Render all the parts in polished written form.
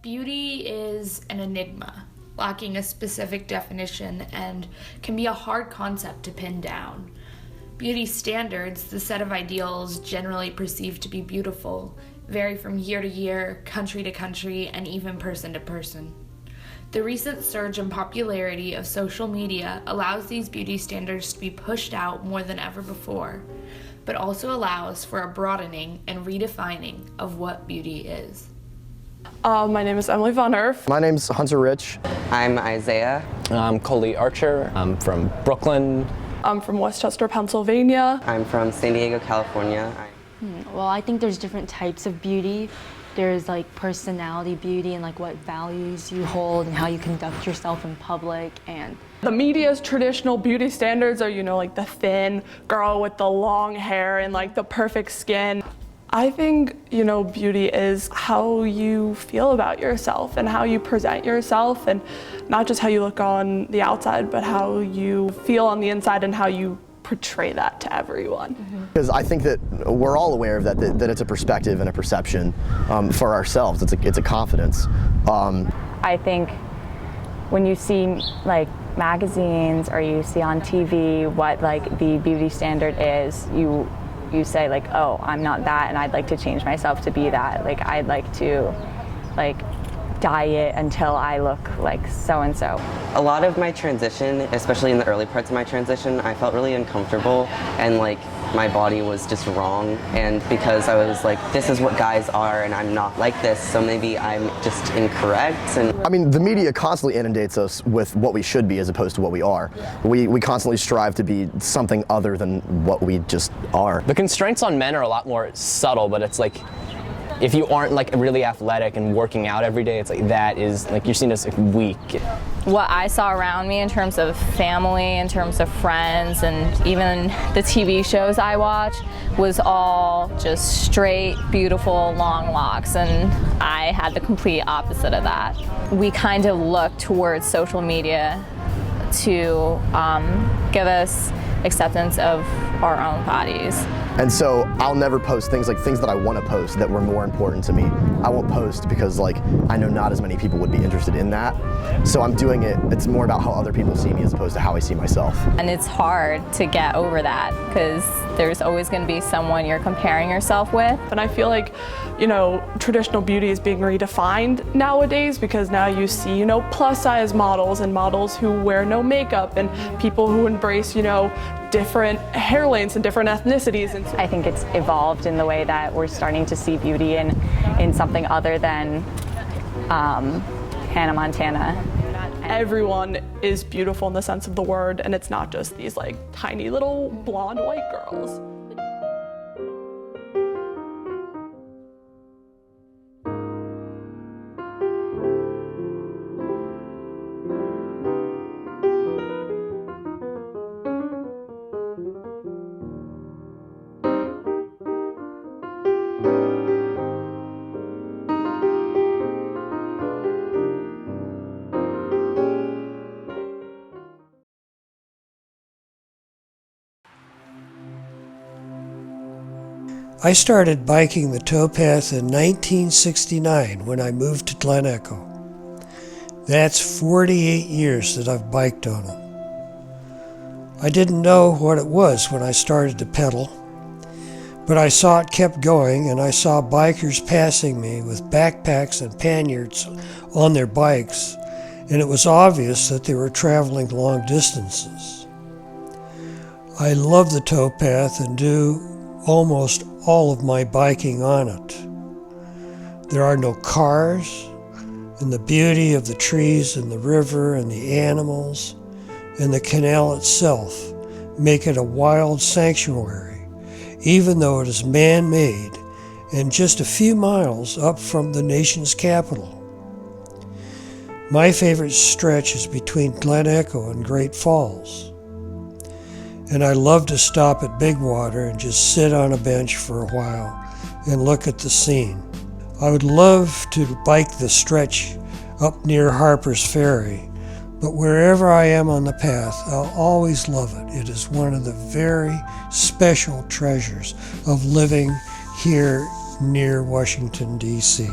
Beauty is an enigma, lacking a specific definition, and can be a hard concept to pin down. Beauty standards, the set of ideals generally perceived to be beautiful, vary from year to year, country to country, and even person to person. The recent surge in popularity of social media allows these beauty standards to be pushed out more than ever before, but also allows for a broadening and redefining of what beauty is. My name is Emily Von Erf. My name's Hunter Rich. I'm Isaiah. I'm Coley Archer. I'm from Brooklyn. I'm from Westchester, Pennsylvania. I'm from San Diego, California. Well, I think there's different types of beauty. There's like personality beauty and like what values you hold and how you conduct yourself in public. And the media's traditional beauty standards are, like the thin girl with the long hair and like the perfect skin. I think, beauty is how you feel about yourself and how you present yourself, and not just how you look on the outside, but how you feel on the inside and how you portray that to everyone. Because I think that we're all aware of that it's a perspective and a perception for ourselves. It's a confidence. I think when you see like magazines or you see on TV what like the beauty standard is, you say like, oh, I'm not that and I'd like to change myself to be that. Like I'd like to diet until I look like so-and-so. A lot of my transition, especially in the early parts of my transition, I felt really uncomfortable and like my body was just wrong, and because I was like, this is what guys are and I'm not like this, so maybe I'm just incorrect. And I mean, the media constantly inundates us with what we should be as opposed to what we are. We constantly strive to be something other than what we just are. The constraints on men are a lot more subtle, but it's like, if you aren't like really athletic and working out every day, it's like that is like you're seen as like weak. What I saw around me in terms of family, in terms of friends, and even the TV shows I watch was all just straight, beautiful, long locks, and I had the complete opposite of that. We kind of look towards social media to give us acceptance of our own bodies. And so I'll never post things that I want to post that were more important to me. I won't post because I know not as many people would be interested in that. So I'm doing it, it's more about how other people see me as opposed to how I see myself. And it's hard to get over that because there's always going to be someone you're comparing yourself with. And I feel like, traditional beauty is being redefined nowadays because now you see, plus size models and models who wear no makeup and people who embrace, different hair lengths and different ethnicities. And I think it's evolved in the way that we're starting to see beauty in something other than Hannah Montana. Everyone is beautiful in the sense of the word, and it's not just these tiny little blonde white girls. I started biking the towpath in 1969 when I moved to Glen Echo. That's 48 years that I've biked on them. I didn't know what it was when I started to pedal, but I saw it kept going, and I saw bikers passing me with backpacks and panniers on their bikes, and it was obvious that they were traveling long distances. I love the towpath and do almost all of my biking on it. There are no cars, and the beauty of the trees and the river and the animals and the canal itself make it a wild sanctuary, even though it is man-made and just a few miles up from the nation's capital. My favorite stretch is between Glen Echo and Great Falls. And I love to stop at Big Water and just sit on a bench for a while and look at the scene. I would love to bike the stretch up near Harper's Ferry, but wherever I am on the path, I'll always love it. It is one of the very special treasures of living here near Washington, D.C.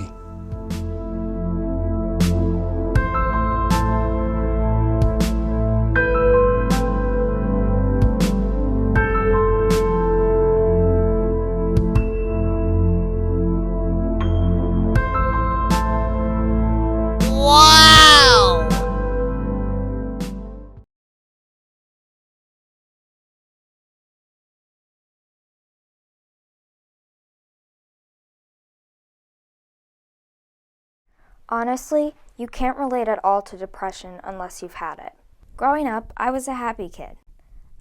Honestly, you can't relate at all to depression unless you've had it. Growing up, I was a happy kid.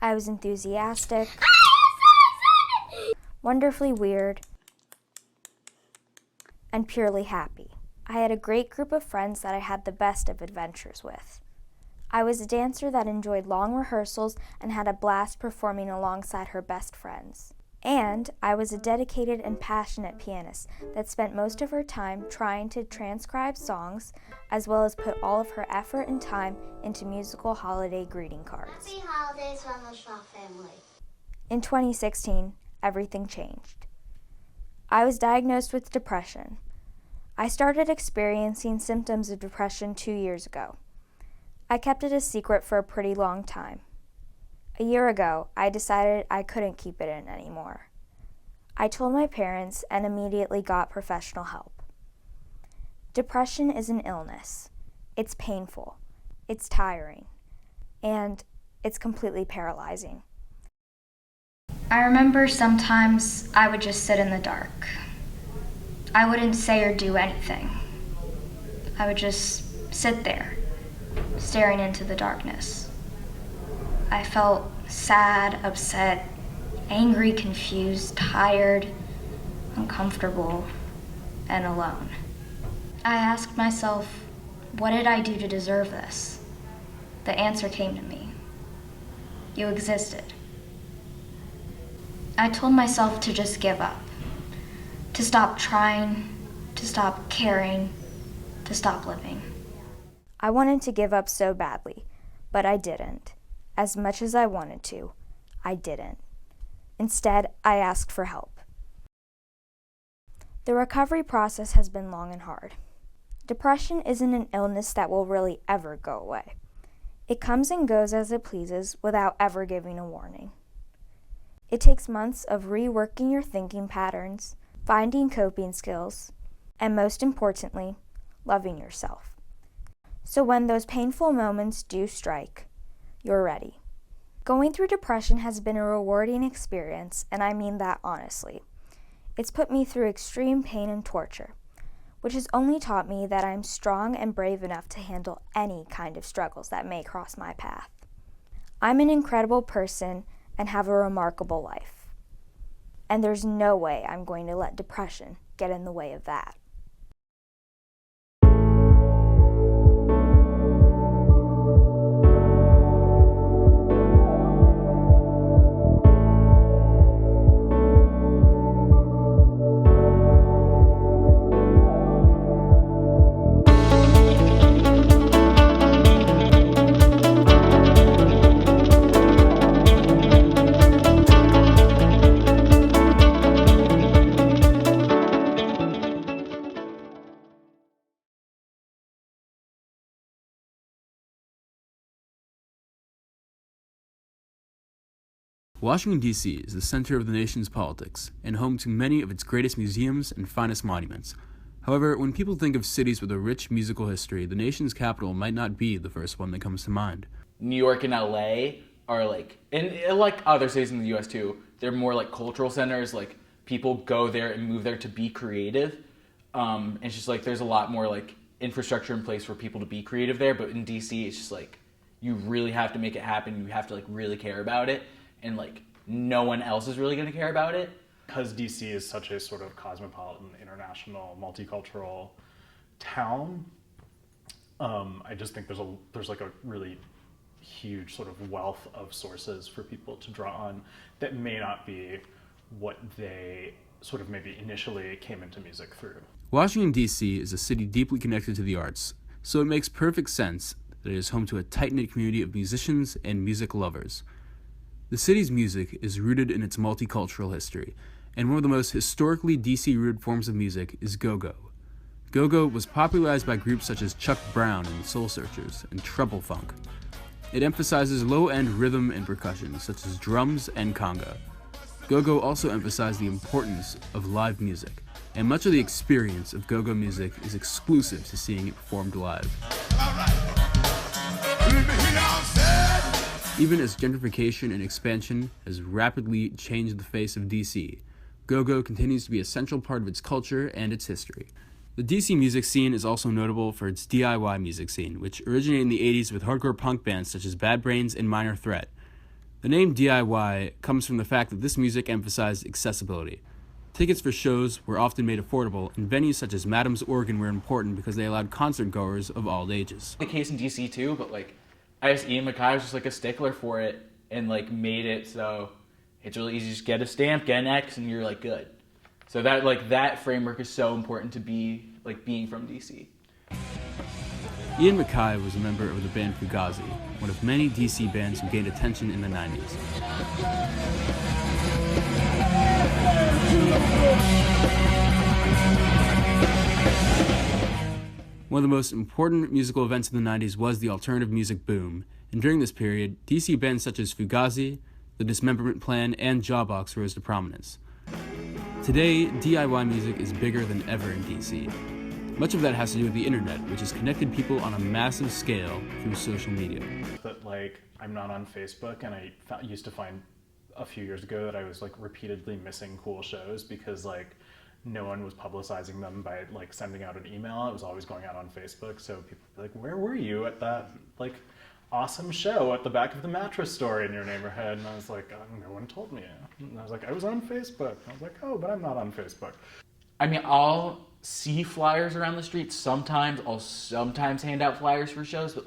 I was enthusiastic, wonderfully weird, and purely happy. I had a great group of friends that I had the best of adventures with. I was a dancer that enjoyed long rehearsals and had a blast performing alongside her best friends. And I was a dedicated and passionate pianist that spent most of her time trying to transcribe songs, as well as put all of her effort and time into musical holiday greeting cards. Happy holidays from the Schwab family. In 2016, everything changed. I was diagnosed with depression. I started experiencing symptoms of depression 2 years ago. I kept it a secret for a pretty long time. A year ago, I decided I couldn't keep it in anymore. I told my parents and immediately got professional help. Depression is an illness. It's painful, it's tiring, and it's completely paralyzing. I remember sometimes I would just sit in the dark. I wouldn't say or do anything. I would just sit there, staring into the darkness. I felt sad, upset, angry, confused, tired, uncomfortable, and alone. I asked myself, what did I do to deserve this? The answer came to me. You existed. I told myself to just give up, to stop trying, to stop caring, to stop living. I wanted to give up so badly, but I didn't. As much as I wanted to, I didn't. Instead, I asked for help. The recovery process has been long and hard. Depression isn't an illness that will really ever go away. It comes and goes as it pleases without ever giving a warning. It takes months of reworking your thinking patterns, finding coping skills, and most importantly, loving yourself. So when those painful moments do strike, you're ready. Going through depression has been a rewarding experience, and I mean that honestly. It's put me through extreme pain and torture, which has only taught me that I'm strong and brave enough to handle any kind of struggles that may cross my path. I'm an incredible person and have a remarkable life. And there's no way I'm going to let depression get in the way of that. Washington, D.C. is the center of the nation's politics and home to many of its greatest museums and finest monuments. However, when people think of cities with a rich musical history, the nation's capital might not be the first one that comes to mind. New York and LA are and like other cities in the US too, they're more like cultural centers. Like people go there and move there to be creative. It's just like there's a lot more like infrastructure in place for people to be creative there. But in DC, it's just like you really have to make it happen. You have to like really care about it. And like no one else is really going to care about it. Because DC is such a sort of cosmopolitan, international, multicultural town, I just think there's like a really huge sort of wealth of sources for people to draw on that may not be what they sort of maybe initially came into music through. Washington, D.C. is a city deeply connected to the arts, so it makes perfect sense that it is home to a tight-knit community of musicians and music lovers. The city's music is rooted in its multicultural history, and one of the most historically DC-rooted forms of music is go-go. Go-go was popularized by groups such as Chuck Brown and the Soul Searchers and Treble Funk. It emphasizes low-end rhythm and percussion, such as drums and conga. Go-go also emphasized the importance of live music, and much of the experience of go-go music is exclusive to seeing it performed live. Even as gentrification and expansion has rapidly changed the face of DC, go-go continues to be a central part of its culture and its history. The DC music scene is also notable for its DIY music scene, which originated in the 80s with hardcore punk bands such as Bad Brains and Minor Threat. The name DIY comes from the fact that this music emphasized accessibility. Tickets for shows were often made affordable, and venues such as Madam's Organ were important because they allowed concert goers of all ages. The case in DC too, but I guess Ian MacKaye was just a stickler for it and made it so it's really easy to just get a stamp, get an X, and you're good. So that framework is so important to be being from DC. Ian MacKaye was a member of the band Fugazi, one of many DC bands who gained attention in the 90s. One of the most important musical events in the 90s was the alternative music boom, and during this period, DC bands such as Fugazi, The Dismemberment Plan, and Jawbox rose to prominence. Today, DIY music is bigger than ever in DC. Much of that has to do with the internet, which has connected people on a massive scale through social media. That I'm not on Facebook, and I used to find a few years ago that I was repeatedly missing cool shows because no one was publicizing them by sending out an email. It was always going out on Facebook. So people would be where were you at that awesome show at the back of the mattress store in your neighborhood? And I was no one told me. And I was I was on Facebook. I was oh, but I'm not on Facebook. I mean, I'll see flyers around the street sometimes. I'll sometimes hand out flyers for shows, but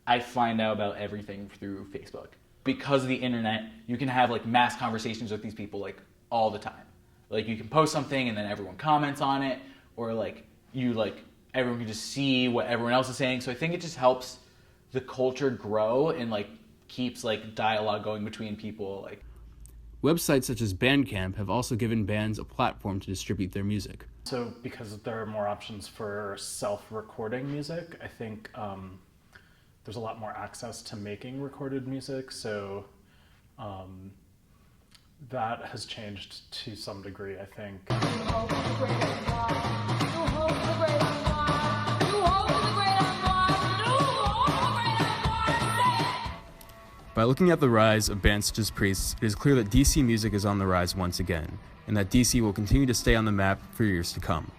I find out about everything through Facebook. Because of the internet, you can have mass conversations with these people all the time. You can post something and then everyone comments on it, or everyone can just see what everyone else is saying. So I think it just helps the culture grow and keeps dialogue going between people. Websites such as Bandcamp have also given bands a platform to distribute their music. So because there are more options for self-recording music, I think there's a lot more access to making recorded music. So that has changed to some degree, I think. By looking at the rise of bands such as Priests, it is clear that DC music is on the rise once again, and that DC will continue to stay on the map for years to come.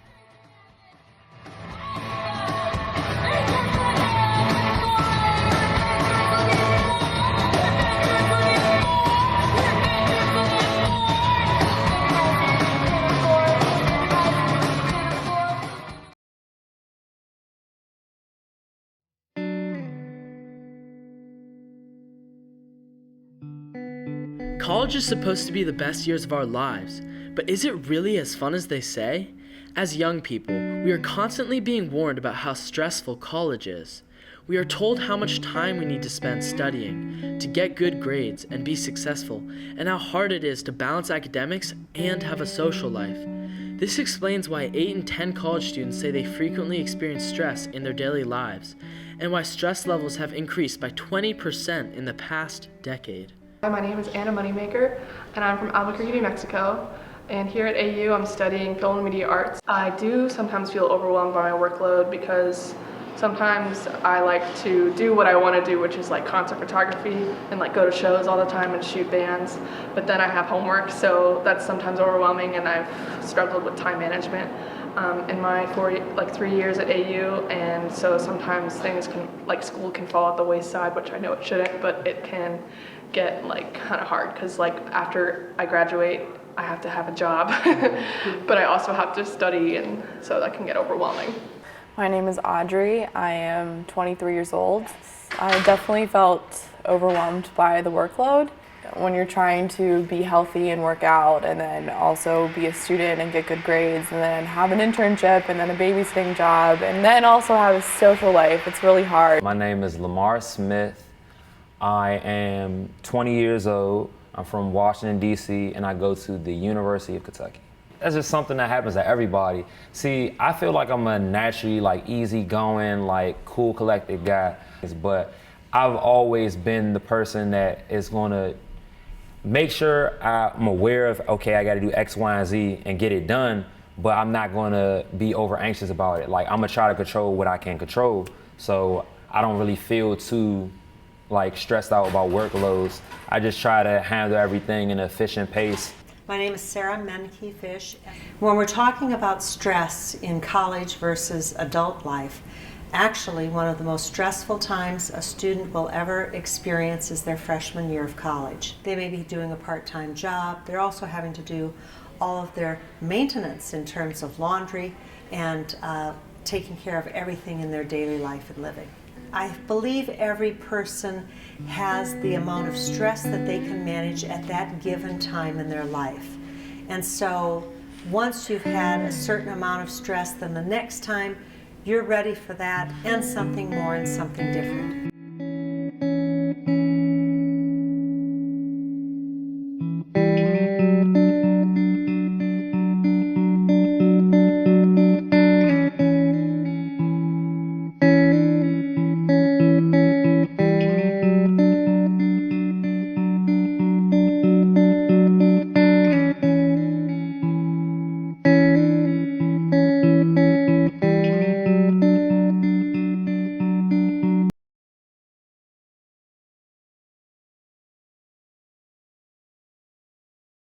College is supposed to be the best years of our lives, but is it really as fun as they say? As young people, we are constantly being warned about how stressful college is. We are told how much time we need to spend studying to get good grades and be successful, and how hard it is to balance academics and have a social life. This explains why 8 in 10 college students say they frequently experience stress in their daily lives, and why stress levels have increased by 20% in the past decade. Hi, my name is Anna Moneymaker, and I'm from Albuquerque, New Mexico. And here at AU, I'm studying film and media arts. I do sometimes feel overwhelmed by my workload because sometimes I like to do what I want to do, which is concert photography and go to shows all the time and shoot bands. But then I have homework, so that's sometimes overwhelming, and I've struggled with time management in my 3 years at AU. And so sometimes things can, school can fall at the wayside, which I know it shouldn't, but it can get kind of hard because after I graduate, I have to have a job, but I also have to study, and so that can get overwhelming. My name is Audrey. I am 23 years old. I definitely felt overwhelmed by the workload when you're trying to be healthy and work out, and then also be a student and get good grades, and then have an internship, and then a babysitting job, and then also have a social life. It's really hard. My name is Lamar Smith. I am 20 years old. I'm from Washington, D.C., and I go to the University of Kentucky. That's just something that happens to everybody. See, I feel like I'm a naturally easygoing, cool, collected guy, but I've always been the person that is gonna make sure I'm aware of, okay, I gotta do X, Y, and Z and get it done, but I'm not gonna be over anxious about it. I'm gonna try to control what I can control, so I don't really feel too stressed out about workloads. I just try to handle everything in an efficient pace. My name is Sarah Menke-Fish. When we're talking about stress in college versus adult life, actually one of the most stressful times a student will ever experience is their freshman year of college. They may be doing a part-time job. They're also having to do all of their maintenance in terms of laundry and taking care of everything in their daily life and living. I believe every person has the amount of stress that they can manage at that given time in their life. And so once you've had a certain amount of stress, then the next time you're ready for that and something more and something different.